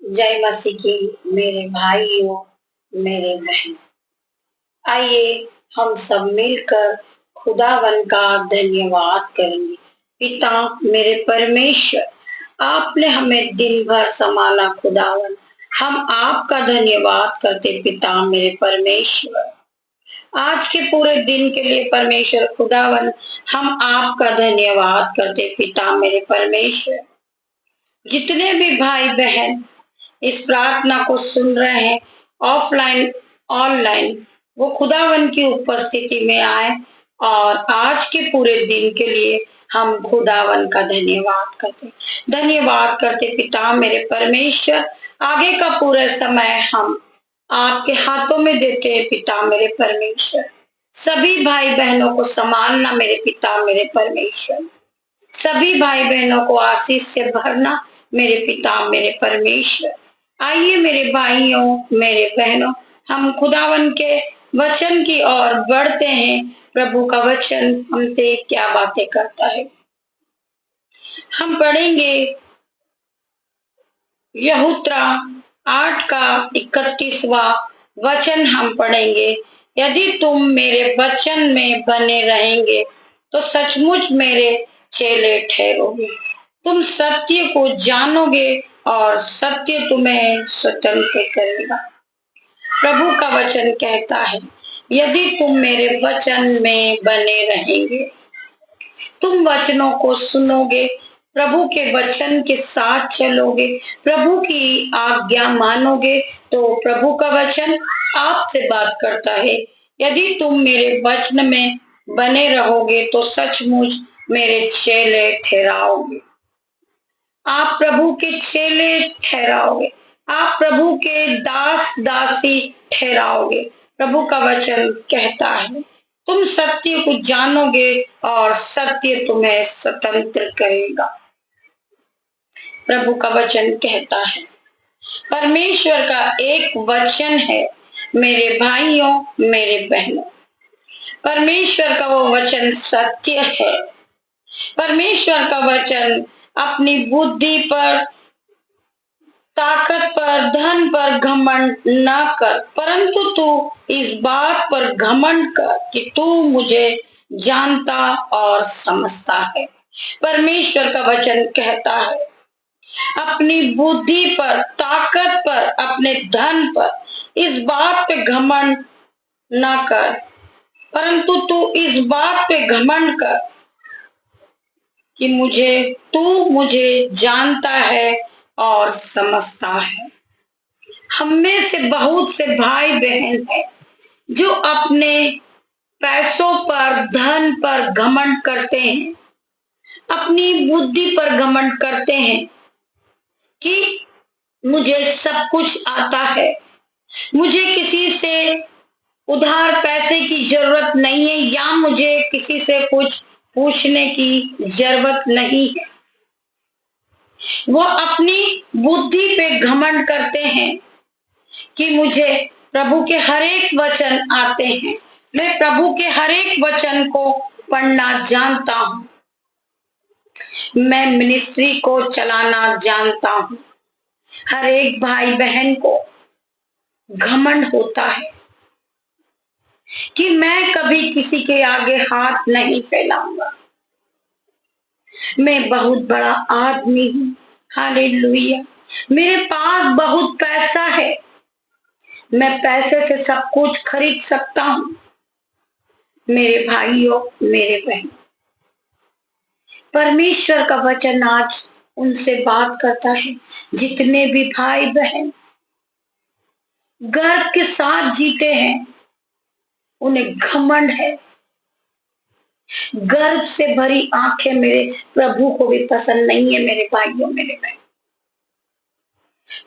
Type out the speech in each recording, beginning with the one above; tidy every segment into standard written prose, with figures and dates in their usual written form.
जय मसीह की मेरे भाइयों, मेरे बहन। आइए हम सब मिलकर खुदावन का धन्यवाद करेंगे। पिता मेरे परमेश्वर, आपने हमें दिन भर संभाला खुदावन, हम आपका धन्यवाद करते पिता मेरे परमेश्वर। आज के पूरे दिन के लिए परमेश्वर खुदावन, हम आपका धन्यवाद करते पिता मेरे परमेश्वर। जितने भी भाई बहन इस प्रार्थना को सुन रहे हैं, ऑफलाइन ऑनलाइन, वो खुदावन की उपस्थिति में आए और आज के पूरे दिन के लिए हम खुदावन का धन्यवाद करते पिता मेरे परमेश्वर। आगे का पूरा समय हम आपके हाथों में देते हैं पिता मेरे परमेश्वर। सभी भाई बहनों को संभालना मेरे पिता मेरे परमेश्वर। सभी भाई बहनों को आशीष से भरना मेरे पिता मेरे परमेश्वर। आइए मेरे भाइयों, मेरे बहनों, हम खुदावन के वचन की ओर बढ़ते हैं। प्रभु का वचन हमसे क्या बातें करता है। हम पढ़ेंगे यहूत्रा 8 का 31वां वचन हम पढ़ेंगे। यदि तुम मेरे वचन में बने रहेंगे तो सचमुच मेरे चेले ठहरोगे। तुम सत्य को जानोगे और सत्य तुम्हें स्वतंत्र करेगा। प्रभु का वचन कहता है, यदि तुम मेरे वचन में बने रहेंगे, तुम वचनों को सुनोगे, प्रभु के वचन के साथ चलोगे, प्रभु की आज्ञा मानोगे, तो प्रभु का वचन आपसे बात करता है। यदि तुम मेरे वचन में बने रहोगे तो सचमुच मेरे चेले ठहराओगे। आप प्रभु के चेले ठहराओगे, आप प्रभु के दास दासी ठहराओगे। प्रभु का वचन कहता है, तुम सत्य को जानोगे और सत्य तुम्हें स्वतंत्र करेगा। प्रभु का वचन कहता है, परमेश्वर का एक वचन है मेरे भाइयों, मेरे बहनों। परमेश्वर का वो वचन सत्य है। परमेश्वर का वचन अपनी बुद्धि पर, ताकत पर, धन पर घमंड न कर, परंतु तू इस बात पर घमंड कर कि तू मुझे जानता और समझता है। परमेश्वर का वचन कहता है, अपनी बुद्धि पर, ताकत पर, अपने धन पर इस बात पे घमंड न कर, परंतु तू इस बात पे घमंड कर कि तू मुझे जानता है और समझता है। हम में से बहुत से भाई बहन हैं जो अपने पैसों पर, धन पर घमंड करते हैं, अपनी बुद्धि पर घमंड करते हैं कि मुझे सब कुछ आता है, मुझे किसी से उधार पैसे की जरूरत नहीं है, या मुझे किसी से कुछ पूछने की जरूरत नहीं है। वो अपनी बुद्धि पे घमंड करते हैं कि मुझे प्रभु के हर एक वचन आते हैं, मैं प्रभु के हर एक वचन को पढ़ना जानता हूँ, मैं मिनिस्ट्री को चलाना जानता हूँ। हर एक भाई बहन को घमंड होता है कि मैं कभी किसी के आगे हाथ नहीं फैलाऊंगा, मैं बहुत बड़ा आदमी हूँ, हालेलुया, मेरे पास बहुत पैसा है, मैं पैसे से सब कुछ खरीद सकता हूँ। मेरे भाइयों, मेरे बहन, परमेश्वर का वचन आज उनसे बात करता है। जितने भी भाई बहन गर्व के साथ जीते हैं, उन्हें घमंड है। गर्व से भरी आंखें मेरे प्रभु को भी पसंद नहीं है। मेरे भाइयों, मेरे बहन,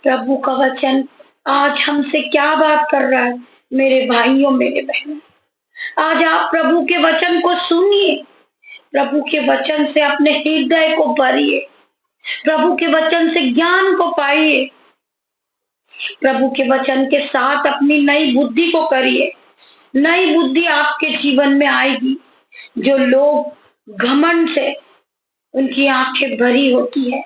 प्रभु का वचन आज हमसे क्या बात कर रहा है। मेरे भाइयों, मेरे बहनों, आज आप प्रभु के वचन को सुनिए, प्रभु के वचन से अपने हृदय को भरिए, प्रभु के वचन से ज्ञान को पाइए, प्रभु के वचन के साथ अपनी नई बुद्धि को करिए। नई बुद्धि आपके जीवन में आएगी। जो लोग घमंड से उनकी आंखें भरी होती है,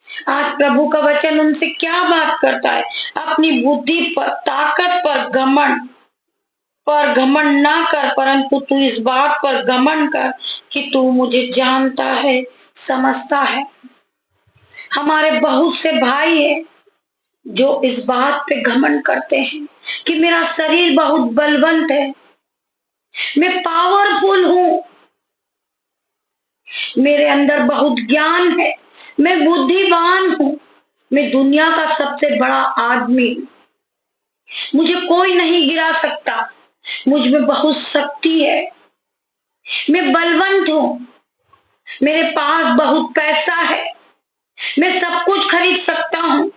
आज प्रभु का वचन उनसे क्या बात करता है? अपनी बुद्धि पर, ताकत पर घमंड ना कर, परंतु तू इस बात पर घमंड कर कि तू मुझे जानता है, समझता है। हमारे बहुत से भाई हैं जो इस बात पे घमंड करते हैं कि मेरा शरीर बहुत बलवंत है, मैं पावरफुल हूं, मेरे अंदर बहुत ज्ञान है, मैं बुद्धिमान हूं, मैं दुनिया का सबसे बड़ा आदमी हूं, मुझे कोई नहीं गिरा सकता, मुझ में बहुत शक्ति है, मैं बलवंत हूं, मेरे पास बहुत पैसा है, मैं सब कुछ खरीद सकता हूं।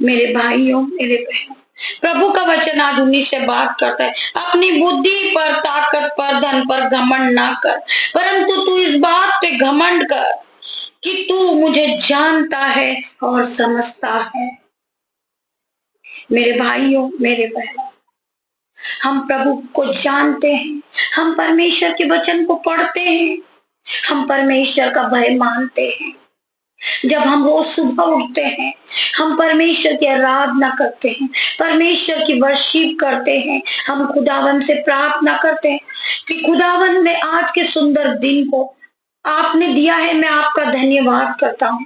मेरे भाइयों, मेरे बहनों, प्रभु का वचन आज उन्हीं से बात करता है। अपनी बुद्धि पर, ताकत पर, धन पर घमंड ना कर, परंतु तू इस बात पे घमंड कर कि तू मुझे जानता है और समझता है। मेरे भाइयों, मेरे बहनों, हम प्रभु को जानते हैं, हम परमेश्वर के वचन को पढ़ते हैं, हम परमेश्वर का भय मानते हैं। जब हम रोज सुबह उठते हैं, हम परमेश्वर की आराधना करते हैं, परमेश्वर की वर्शिप करते हैं, हम खुदावन से प्रार्थना करते हैं कि खुदावन में आज के सुंदर दिन को आपने दिया है, मैं आपका धन्यवाद करता हूँ।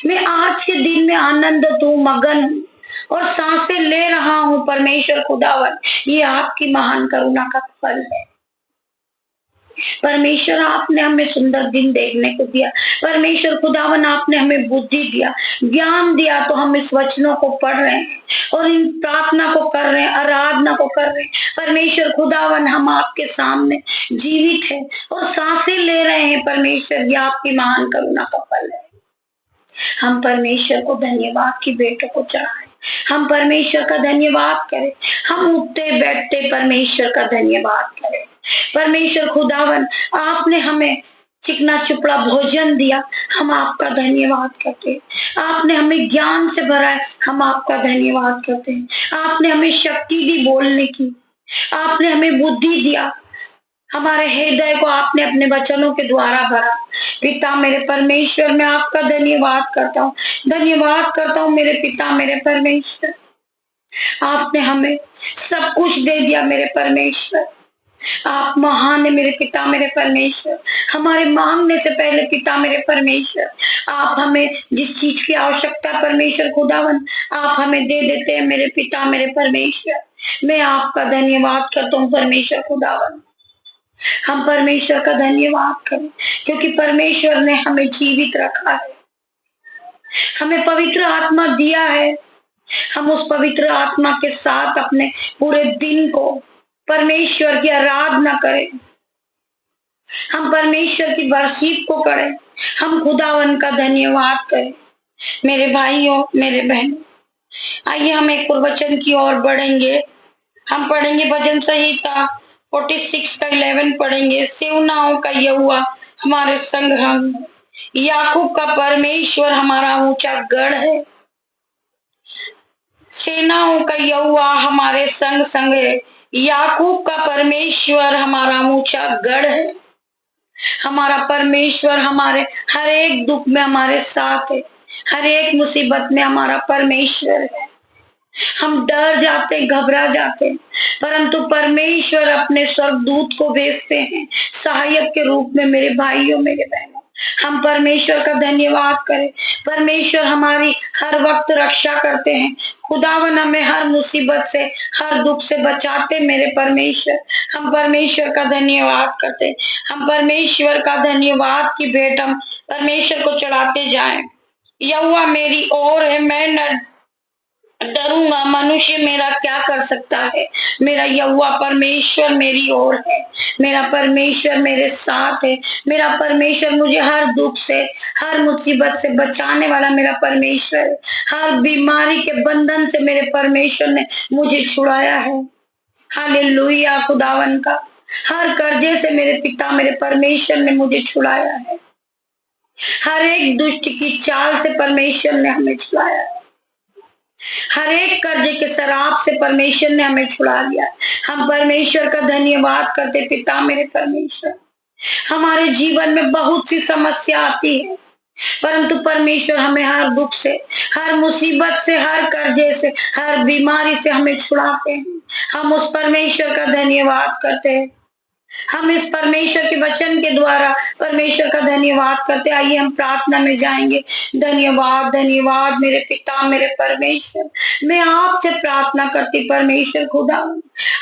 मैं आज के दिन में आनंदित हूँ, मगन हूँ और सांसें ले रहा हूँ। परमेश्वर खुदावन, ये आपकी महान करुणा का फल है। परमेश्वर, आपने हमें सुंदर दिन देखने को दिया। परमेश्वर खुदावन, आपने हमें बुद्धि दिया, ज्ञान दिया, तो हम इस वचनों को पढ़ रहे हैं और इन प्रार्थना को कर रहे हैं, आराधना को कर रहे हैं। परमेश्वर खुदावन, हम आपके सामने जीवित हैं और सांसें ले रहे हैं। परमेश्वर, ये आपकी महान करुणा का फल है। हम परमेश्वर को धन्यवाद की भेंटों को चढ़ाएं, हम परमेश्वर का धन्यवाद करें, हम उठते बैठते परमेश्वर का धन्यवाद करें। परमेश्वर खुदावन, आपने हमें चिकना चुपड़ा भोजन दिया, हम आपका धन्यवाद करते हैं। आपने हमें ज्ञान से भरा है, हम आपका धन्यवाद करते हैं। आपने हमें शक्ति दी बोलने की, आपने हमें बुद्धि दिया, हमारे हृदय को आपने अपने वचनों के द्वारा भरा। पिता मेरे परमेश्वर, मैं आपका धन्यवाद करता हूँ, धन्यवाद करता हूँ मेरे पिता, मेरे परमेश्वर। आपने हमें सब कुछ दे दिया मेरे परमेश्वर। आप महान है मेरे पिता, मेरे परमेश्वर। हमारे मांगने से पहले पिता मेरे परमेश्वर, आप हमें जिस चीज की आवश्यकता परमेश्वर खुदावन, आप हमें दे देते हैं मेरे पिता, मेरे परमेश्वर। मैं आपका धन्यवाद करता हूँ परमेश्वर खुदावन। हम परमेश्वर का धन्यवाद करें क्योंकि परमेश्वर ने हमें जीवित रखा है, हमें पवित्र आत्मा दिया है। हम उस पवित्र आत्मा के साथ अपने पूरे दिन को परमेश्वर की आराधना करें, हम परमेश्वर की वर्शिप को करें, हम खुदावन का धन्यवाद करें। मेरे भाइयों, मेरे बहनों, आइए हम एक और वचन की ओर बढ़ेंगे। हम पढ़ेंगे भजन संहिता 46 का 11 पढ़ेंगे। सेनाओं का यहोवा हमारे संग हम, याकूब का परमेश्वर हमारा ऊंचा गढ़ है। सेनाओं का यहोवा हमारे संग संग है, याकूब का परमेश्वर हमारा ऊंचा गढ़ है। हमारा परमेश्वर हमारे हर एक दुख में हमारे साथ है, हर एक मुसीबत में हमारा परमेश्वर है। हम डर जाते, घबरा जाते, परंतु परमेश्वर अपने स्वर्गदूत को भेजते हैं सहायक के रूप में। मेरे भाइयों, मेरे बहनों, हम परमेश्वर का धन्यवाद करें। परमेश्वर हमारी हर वक्त रक्षा करते हैं। खुदावन हमें हर मुसीबत से, हर दुख से बचाते। मेरे परमेश्वर, हम परमेश्वर का धन्यवाद करते, हम परमेश्वर का धन्यवाद की भेंट हम परमेश्वर को चढ़ाते जाएं। यहोवा मेरी ओर है, मैं न डरूंगा, मनुष्य मेरा क्या कर सकता है। मेरा यहोवा परमेश्वर मेरी ओर है, मेरा परमेश्वर मेरे साथ है, मेरा परमेश्वर मुझे हर दुख से, हर मुसीबत से बचाने वाला मेरा परमेश्वर है। हर बीमारी के बंधन से मेरे परमेश्वर ने मुझे छुड़ाया है। हालेलुया खुदावन का। हर कर्जे से मेरे पिता, मेरे परमेश्वर ने मुझे छुड़ाया है। हर एक दुष्ट की चाल से परमेश्वर ने हमें छुड़ाया है। हर एक कर्जे के शराब से परमेश्वर ने हमें छुड़ा लिया। हम परमेश्वर का धन्यवाद करते। पिता मेरे परमेश्वर, हमारे जीवन में बहुत सी समस्या आती है, परंतु परमेश्वर हमें हर दुख से, हर मुसीबत से, हर कर्जे से, हर बीमारी से हमें छुड़ाते हैं। हम उस परमेश्वर का धन्यवाद करते हैं। हम इस परमेश्वर के वचन के द्वारा परमेश्वर का धन्यवाद करते। आइए हम प्रार्थना में जाएंगे। धन्यवाद, धन्यवाद मेरे पिता, मेरे परमेश्वर। मैं आपसे प्रार्थना करती परमेश्वर खुदा,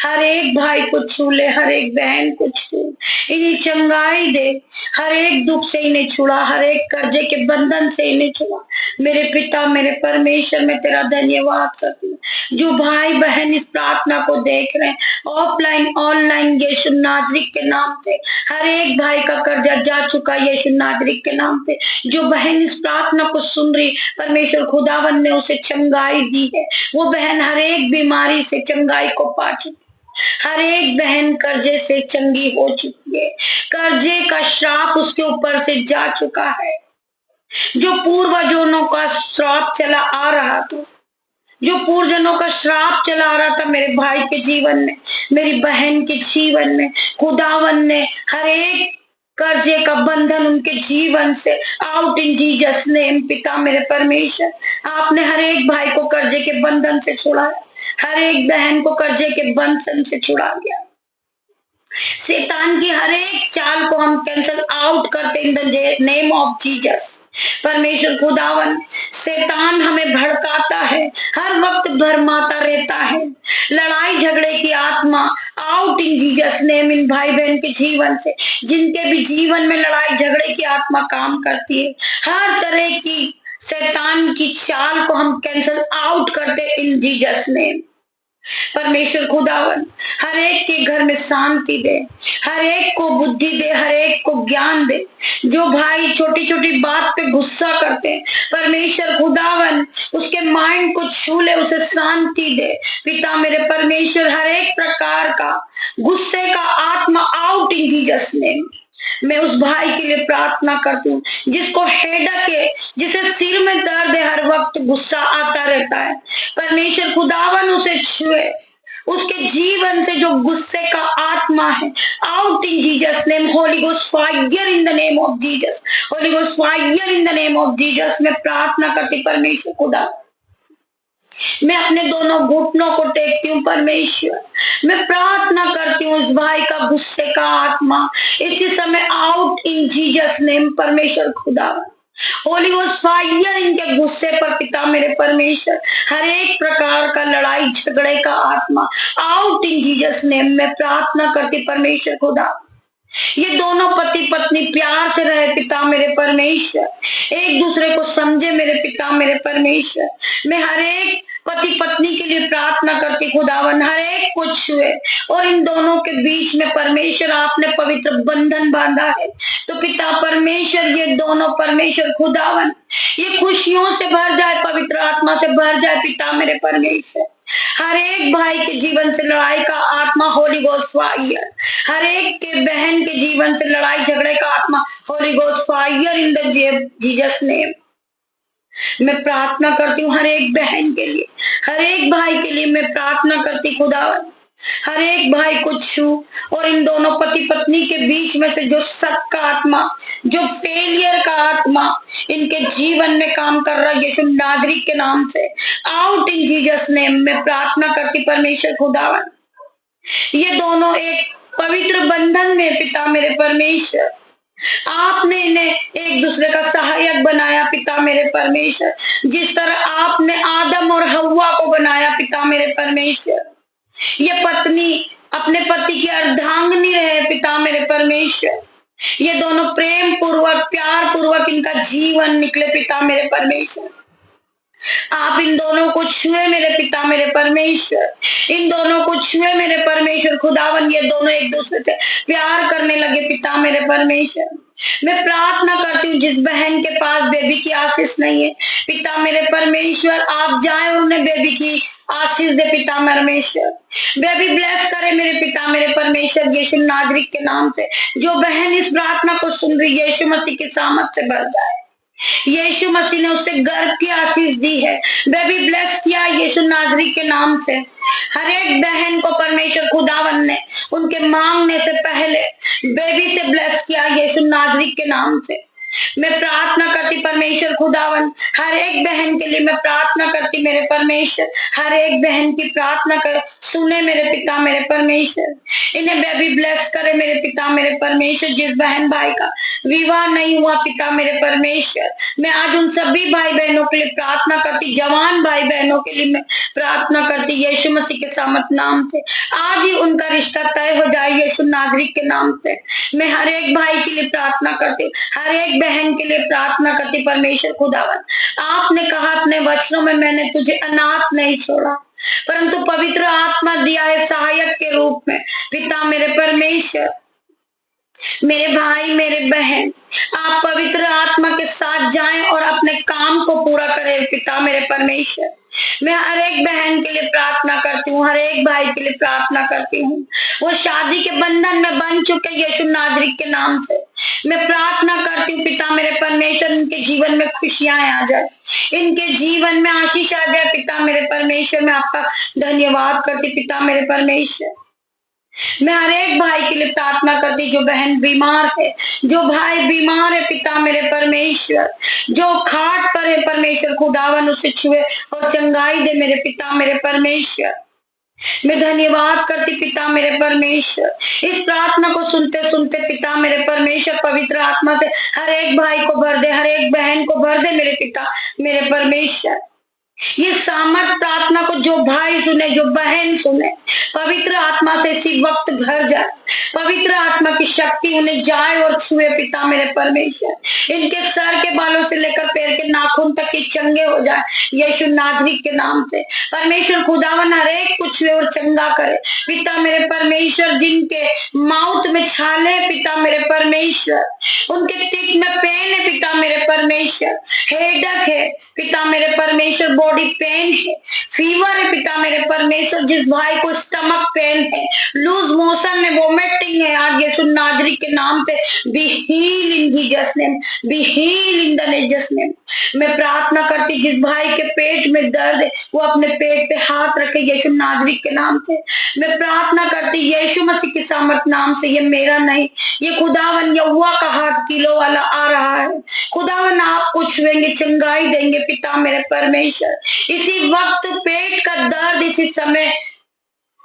हर एक भाई को छू ले, हर एक बहन को छू, इन्हें चंगाई दे, हर एक दुख से इन्हें छुड़ा, हर एक कर्जे के बंधन से इन्हें छुड़ा। मेरे पिता, मेरे परमेश्वर, मैं तेरा धन्यवाद करती हूँ। जो भाई बहन इस प्रार्थना को देख रहे हैं, ऑफलाइन ऑनलाइन, यीशु नाजरीक के नाम से हर एक भाई का कर्जा जा चुका, यीशु नाजरीक के नाम से। जो बहन इस प्रार्थना को सुन रही, परमेश्वर खुदावन ने उसे चंगाई दी है। वो बहन हर एक बीमारी से चंगाई को पा चुकी, हर एक बहन कर्जे से चंगी हो चुकी है। कर्जे का श्राप उसके ऊपर से जा चुका है। जो पूर्वजों का श्राप चला आ रहा था, जो पूर्वजों का श्राप चला आ रहा था मेरे भाई के जीवन में, मेरी बहन के जीवन में, खुदावन ने हर एक कर्जे का बंधन उनके जीवन से आउट इन जीसस नेम। पिता मेरे परमेश्वर, आपने हर एक भाई को कर्जे के बंधन से छुड़ाया, हर एक बहन को कर्जे के बंधन से छुड़ा गया। शैतान की हर एक चाल को हम कैंसल आउट करते इन द नेम ऑफ जीसस। परमेश्वर खुदावन, शैतान हमें भड़काता है, हर वक्त भरमाता रहता है। लड़ाई झगड़े की आत्मा आउट इन जीसस नेम। इन भाई बहन के जीवन से, जिनके भी जीवन में लड़ाई झगड़े की आत्मा काम करती है, हर तरह की शैतान की चाल को हम कैंसल आउट करते इन जीसस नेम। परमेश्वर खुदावन, हर एक के घर में शांति दे, हर एक को बुद्धि दे, हर एक को ज्ञान दे। जो भाई छोटी छोटी बात पे गुस्सा करते हैं, परमेश्वर खुदावन उसके माइंड को छू ले, उसे शांति दे। पिता मेरे परमेश्वर, हर एक प्रकार का गुस्से का आत्मा आउट इन जीसस नेम। मैं उस भाई के लिए प्रार्थना करती हूँ जिसको हेडक है, जिसे सिर में दर्द है, हर वक्त गुस्सा आता रहता है। परमेश्वर खुदावन उसे छुए, उसके जीवन से जो गुस्से का आत्मा है out in Jesus name. Holi ghost fire in the name of Jesus, Holi ghost fire in the name of Jesus. मैं प्रार्थना करती परमेश्वर खुदा, मैं अपने दोनों घुटनों को टेकती हूँ परमेश्वर। मैं प्रार्थना करती हूँ इस भाई का गुस्से का आत्मा इसी समय आउट इन जीसस नेम। परमेश्वर खुदा, होली गोस्ट फायर इनके गुस्से पर। पिता मेरे परमेश्वर, हर एक प्रकार का लड़ाई झगड़े का आत्मा आउट इन जीसस नेम। मैं प्रार्थना करती परमेश्वर खुदा, ये दोनों पति पत्नी प्यार से रहे पिता मेरे परमेश्वर, एक दूसरे को समझे मेरे पिता मेरे परमेश्वर। मैं हर एक पति पत्नी के लिए प्रार्थना करती खुदावन, हर एक को छुए और इन दोनों के बीच में परमेश्वर आपने पवित्र बंधन बांधा है। तो पिता परमेश्वर, ये दोनों परमेश्वर खुदावन ये खुशियों से भर जाए, पवित्र आत्मा से भर जाए पिता मेरे परमेश्वर। हर एक भाई के जीवन से लड़ाई का आत्मा होली गोस्ट फायर, हर एक के बहन के जीवन से लड़ाई झगड़े का आत्मा Holi ghost fire in the Jesus name. मैं प्रार्थना करती हूँ हर एक बहन के लिए, हर एक भाई के लिए मैं प्रार्थना करती खुदावन, हर एक भाई को छू और इन दोनों पति पत्नी के बीच में से जो शक का आत्मा, जो फेलियर का आत्मा इनके जीवन में काम कर रहा है, यीशु नाजरीक के नाम से आउट इन जीसस नेम। मैं प्रार्थना करती परमेश्वर खुदावन, ये दोनों एक पवित्र बंधन में पिता मेरे परमेश्वर, आपने इन्हें एक दूसरे का सहायक बनाया पिता मेरे परमेश्वर। जिस तरह आपने आदम और हव्वा को बनाया पिता मेरे परमेश्वर, ये पत्नी अपने पति की अर्धांगिनी रहे पिता मेरे परमेश्वर। ये दोनों प्रेम पूर्वक प्यार पूर्वक इनका जीवन निकले पिता मेरे परमेश्वर। आप इन दोनों को छुए मेरे पिता मेरे परमेश्वर, इन दोनों को छुए मेरे परमेश्वर खुदावन। ये दोनों एक दूसरे से प्यार करने लगे पिता मेरे परमेश्वर। मैं प्रार्थना करती हूँ जिस बहन के पास बेबी की आशीष नहीं है पिता मेरे परमेश्वर, आप जाए और उन्हें बेबी की आशीष दे पिता परमेश्वर। बेबी ब्लेस करे मेरे पिता मेरे परमेश्वर, यीशु नाजरीक के नाम से। जो बहन इस प्रार्थना को सुन रही यीशु मसीह की सामर्थ से भर जाए। यीशु मसीह ने उससे गर्भ की आशीष दी है, बेबी ब्लेस किया यीशु नाजरीक के नाम से। हर एक बहन को परमेश्वर खुदावन ने उनके मांगने से पहले बेबी से ब्लेस किया यीशु नाजरीक के नाम से। मैं प्रार्थना करती परमेश्वर खुदावन, हर एक बहन के लिए मैं प्रार्थना करती मेरे परमेश्वर, हर एक बहन की प्रार्थना कर सुने मेरे पिता मेरे परमेश्वर, इन्हें बेबी ब्लेस करे मेरे पिता मेरे परमेश्वर। जिस बहन भाई का विवाह नहीं हुआ पिता मेरे परमेश्वर, मैं आज उन सभी भाई बहनों के लिए प्रार्थना करती, जवान भाई बहनों के लिए मैं प्रार्थना करती यीशु मसीह के सामर्थ नाम से, आज ही उनका रिश्ता तय हो जाए यीशु नाजरीत के नाम से। मैं हर एक भाई के लिए प्रार्थना करती, हर एक बहन के लिए प्रार्थना करती परमेश्वर खुदावन। आपने कहा अपने वचनों में, मैंने तुझे अनाथ नहीं छोड़ा, परंतु पवित्र आत्मा दिया है सहायक के रूप में। पिता मेरे परमेश्वर, मेरे भाई मेरे बहन, आप पवित्र आत्मा के साथ जाएं और अपने काम को पूरा करें पिता मेरे परमेश्वर। मैं हर एक बहन के लिए प्रार्थना करती हूँ, हर एक भाई के लिए प्रार्थना करती हूँ, वो शादी के बंधन में बन चुके यीशु नाजरीत के नाम से मैं प्रार्थना करती हूँ पिता मेरे परमेश्वर, इनके जीवन में खुशियां आ जाए, इनके जीवन में आशीष आ जाए पिता मेरे परमेश्वर। मैं आपका धन्यवाद करती पिता मेरे परमेश्वर। मैं हर एक भाई के लिए प्रार्थना करती, जो बहन बीमार है, जो भाई बीमार है पिता मेरे परमेश्वर, जो खाट पर है परमेश्वर खुदावन, उसे छुए और चंगाई दे मेरे पिता मेरे परमेश्वर। मैं धन्यवाद करती पिता मेरे परमेश्वर, इस प्रार्थना को सुनते सुनते पिता मेरे परमेश्वर पवित्र आत्मा से हर एक भाई को भर दे, हर एक बहन को भर दे मेरे पिता मेरे परमेश्वर। ये सामर्थ प्रार्थना को जो भाई सुने, जो बहन सुने, पवित्र आत्मा से इसी वक्त भर जाए, पवित्र आत्मा की शक्ति उन्हें जाए और छुए पिता मेरे परमेश्वर। इनके सर के बालों से लेकर पैर के नाखून तक के चंगे हो जाए यीशु नाजरीत के नाम से। परमेश्वर खुदावन हर एक को छुए और चंगा करे पिता मेरे परमेश्वर। जिनके माउथ में छाले पिता मेरे परमेश्वर, उनके टिक में पेन है पिता मेरे परमेश्वर, हेडक है पिता मेरे परमेश्वर, बॉडी पेन है, फीवर है पिता मेरे परमेश्वर। जिस भाई को स्टमक पेन है, लूज मोशन है, वोमिटिंग है, आज यीशु नाजरीत के नाम से be heal in Jesus name, be heal in the Jesus name. मैं प्रार्थना करती जिस भाई के पेट में दर्द है वो अपने पेट पे हाथ रखे यीशु नाजरीत के नाम से। मैं प्रार्थना करती यीशु मसीह के सामर्थ नाम से, ये मेरा नहीं, ये खुदावन यहोवा का हाथ किलो वाला आ रहा है। खुदावन आप कुछ छुएंगे, चंगाई देंगे पिता मेरे परमेश्वर। इसी वक्त पेट का दर्द इसी समय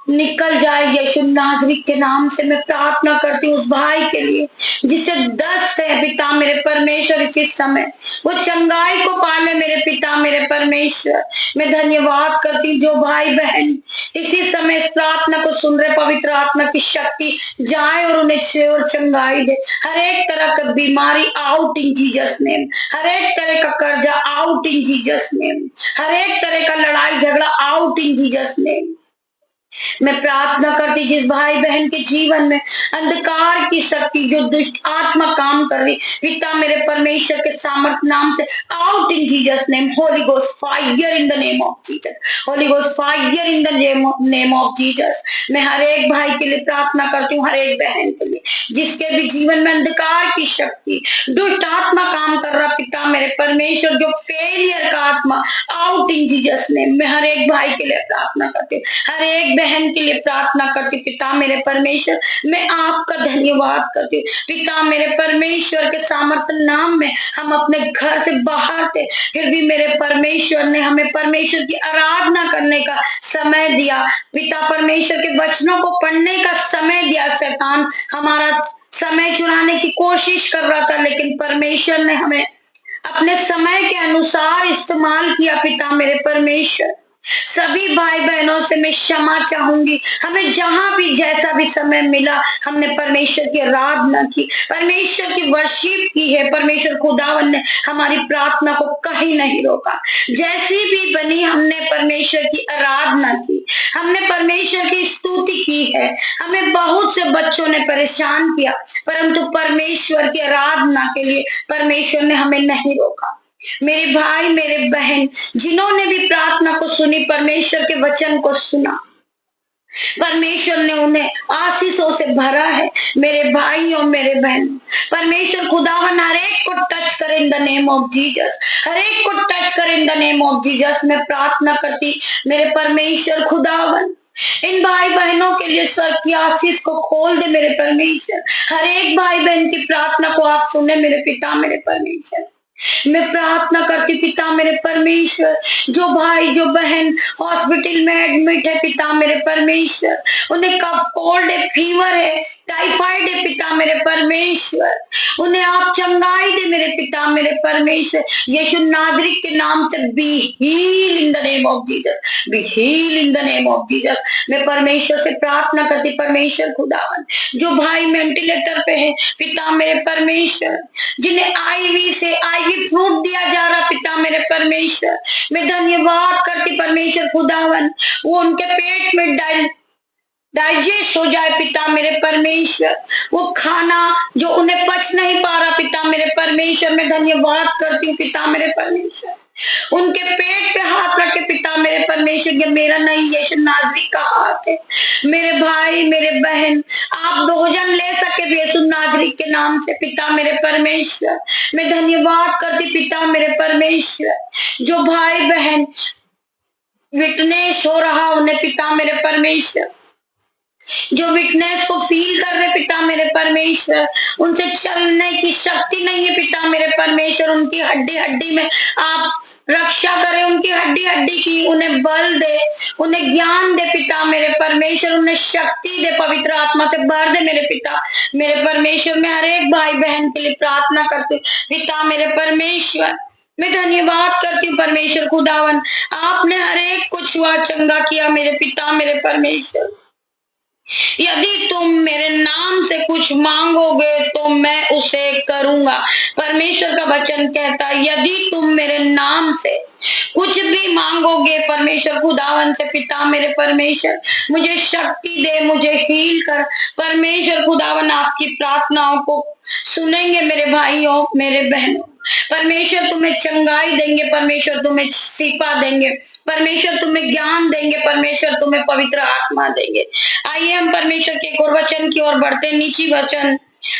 निकल जाए यीशु नाजरीत के नाम से। मैं प्रार्थना करती हूँ उस भाई के लिए जिसे दस्त है पिता मेरे परमेश्वर, इसी समय वो चंगाई को पाले मेरे पिता मेरे परमेश्वर। मैं धन्यवाद करती हूँ जो भाई बहन इसी समय इस प्रार्थना को सुन रहे, पवित्र आत्मा की शक्ति जाए और उन्हें छुए और चंगाई दे। हर एक तरह का बीमारी आउट इन जीसस नेम, हर एक तरह का कर्जा आउट इन जीसस नेम, हर एक तरह का लड़ाई झगड़ा आउट इन जीसस नेम। मैं प्रार्थना करती जिस भाई बहन के जीवन में अंधकार की शक्ति, जो दुष्ट आत्मा काम कर रही, पिता मेरे परमेश्वर के सामर्थ नाम से out in Jesus name. Holi ghost fire in the name of Jesus, Holi ghost fire in the name of Jesus. मैं हर एक भाई के लिए प्रार्थना करती हूँ, हर एक बहन के लिए जिसके भी जीवन में अंधकार की शक्ति, दुष्ट आत्मा काम कर रहा पिता मेरे परमेश्वर, जो फेलियर का आत्मा आउट इन जीसस नेम। मैं हर एक भाई के लिए प्रार्थना करती हूँ, हर एक बहन के लिए प्रार्थना करती पिता मेरे परमेश्वर। मैं आपका धन्यवाद करती हूँ पिता मेरे परमेश्वर के सामर्थ नाम में। हम अपने घर से बाहर थे, फिर भी मेरे परमेश्वर ने हमें परमेश्वर की आराधना करने का समय दिया, पिता परमेश्वर के वचनों को पढ़ने का समय दिया। शैतान हमारा समय चुराने की कोशिश कर रहा था, लेकिन परमेश्वर ने हमें अपने समय के अनुसार इस्तेमाल किया पिता मेरे परमेश्वर। सभी भाई बहनों से मैं क्षमा चाहूंगी, हमें जहां भी जैसा भी समय मिला हमने परमेश्वर की आराधना की, परमेश्वर की वर्शिप की है। परमेश्वर खुदावन ने हमारी प्रार्थना को कहीं नहीं रोका, जैसी भी बनी हमने परमेश्वर की आराधना की, हमने परमेश्वर की स्तुति की है। हमें बहुत से बच्चों ने परेशान किया, परंतु परमेश्वर की आराधना के लिए परमेश्वर ने हमें नहीं रोका। मेरे भाई मेरे बहन जिन्होंने भी प्रार्थना को सुनी, परमेश्वर के वचन को सुना, परमेश्वर ने उन्हें आशीषों से भरा है। मेरे भाइयों मेरे बहन, परमेश्वर खुदावन हर एक को टच करे in the name of Jesus, हर एक को टच करे in the name of Jesus. मैं प्रार्थना करती मेरे परमेश्वर खुदावन इन भाई बहनों के लिए स्वर्ग की आशीष को खोल दे मेरे परमेश्वर। हर एक भाई बहन की प्रार्थना को आप सुने मेरे पिता मेरे परमेश्वर। मैं प्रार्थना करती पिता मेरे परमेश्वर, जो भाई जो बहन हॉस्पिटल में एडमिट है पिता मेरे परमेश्वर, उन्हें कफ कोल्ड है, फीवर है, टाइफाइड है पिता मेरे परमेश्वर, उन्हें आप चंगाई दे मेरे पिता मेरे परमेश्वर। यीशु नाजरीत के नाम से be heal in the name of Jesus, be heal in the name of Jesus. मैं परमेश्वर से प्रार्थना करती परमेश्वर खुदावन, जो भाई वेंटिलेटर पे है पिता मेरे परमेश्वर, जिन्हें आईवी से आईवी फ्रूट दिया जा रहा पिता मेरे परमेश्वर, मैं धन्यवाद करती परमेश्वर खुदावन, वो उनके पेट में डाइजेस्ट हो जाए पिता मेरे परमेश्वर। वो खाना जो उन्हें पच नहीं पा रहा पिता मेरे परमेश्वर, मैं धन्यवाद करती हूँ पिता मेरे परमेश्वर। उनके पेट पे हाथ रखे पिता मेरे परमेश्वर, ये मेरा नहीं यीशु नाजरी का हाथ है। मेरे भाई मेरे बहन आप भोजन ले सके यीशु नाजरी के नाम से पिता मेरे परमेश्वर। मैं धन्यवाद करती पिता मेरे परमेश्वर, जो भाई बहन विटनेस हो रहा उन्हें पिता मेरे परमेश्वर, जो विटनेस को फील कर रहे पिता मेरे परमेश्वर, उनसे चलने की शक्ति नहीं है पिता मेरे परमेश्वर, उनकी हड्डी हड्डी में आप रक्षा करें, उनकी हड्डी हड्डी की, उन्हें बल दे, उन्हें ज्ञान दे पिता मेरे परमेश्वर, उन्हें शक्ति दे, पवित्र आत्मा से भर दे मेरे पिता मेरे परमेश्वर। मैं हर एक भाई बहन के लिए प्रार्थना करती पिता मेरे परमेश्वर। मैं धन्यवाद करती हूँ परमेश्वर खुदावन, आपने हर एक को छुआ चंगा किया मेरे पिता मेरे परमेश्वर। यदि तुम मेरे नाम से कुछ मांगोगे तो मैं उसे करूंगा। परमेश्वर का वचन कहता है यदि तुम मेरे नाम से कुछ भी मांगोगे परमेश्वर खुदावन से पिता मेरे परमेश्वर, मुझे शक्ति दे, मुझे हील कर। परमेश्वर खुदावन आपकी प्रार्थनाओं को सुनेंगे मेरे भाइयों मेरे बहनों। परमेश्वर तुम्हें चंगाई देंगे, परमेश्वर तुम्हें शिफा देंगे, परमेश्वर तुम्हें ज्ञान देंगे, परमेश्वर तुम्हें पवित्र आत्मा देंगे। आइए हम परमेश्वर के एक और वचन की ओर बढ़ते। नीची वचन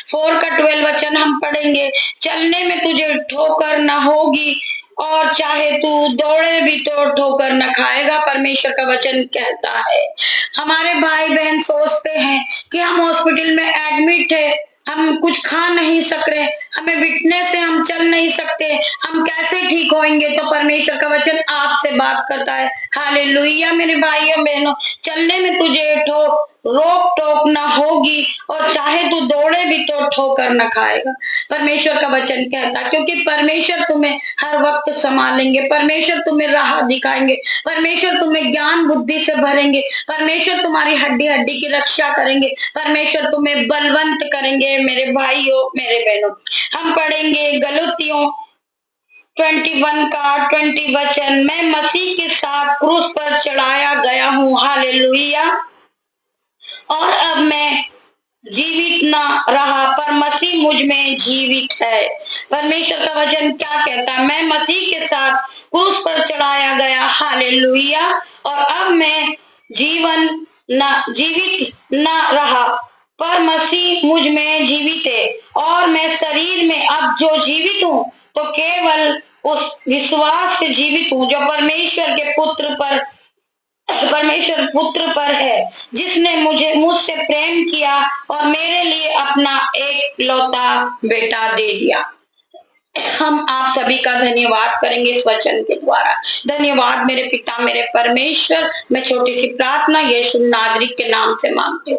4 का 12 वचन हम पढ़ेंगे। चलने में तुझे ठोकर न होगी और चाहे तू दौड़े भी तो ठोकर न खाएगा। परमेश्वर का वचन कहता है हमारे भाई बहन सोचते हैं कि हम हॉस्पिटल में एडमिट है, हम कुछ खा नहीं सक रहे, हमें विटनेस से हम चल नहीं सकते, हम कैसे ठीक होंगे। तो परमेश्वर का वचन आपसे बात करता है। हालेलुया मेरे भाइयों बहनों, चलने में तुझे रोक टोक ना होगी और चाहे तू दौड़े भी तो ठोकर न खाएगा। परमेश्वर का वचन कहता है क्योंकि परमेश्वर तुम्हें हर वक्त संभालेंगे, परमेश्वर तुम्हें राह दिखाएंगे, परमेश्वर तुम्हें ज्ञान बुद्धि से भरेंगे, परमेश्वर तुम्हारी हड्डी हड्डी की रक्षा करेंगे, परमेश्वर तुम्हें बलवंत करेंगे मेरे भाइयों मेरे बहनों। हम पढ़ेंगे गलातियों 21 का 20 वचन। मैं मसीह के साथ क्रूस पर चढ़ाया गया हूँ। हालेलुया। और अब मैं जीवित ना रहा पर मसीह मुझ में जीवित है। परमेश्वर का वचन क्या कहता है? मैं मसीह के साथ क्रूस पर चढ़ाया गया। हालेलुया। और अब मैं जीवित ना रहा पर मसीह मुझ में जीवित है। और मैं शरीर में अब जो जीवित हूँ तो केवल उस विश्वास से जीवित हूँ जो परमेश्वर पुत्र पर है, जिसने मुझसे प्रेम किया और मेरे लिए अपना एक लौता बेटा दे दिया। हम आप सभी का धन्यवाद करेंगे इस वचन के द्वारा। धन्यवाद मेरे पिता मेरे परमेश्वर। मैं छोटी सी प्रार्थना यीशु नाजरी के नाम से मांगती हूँ।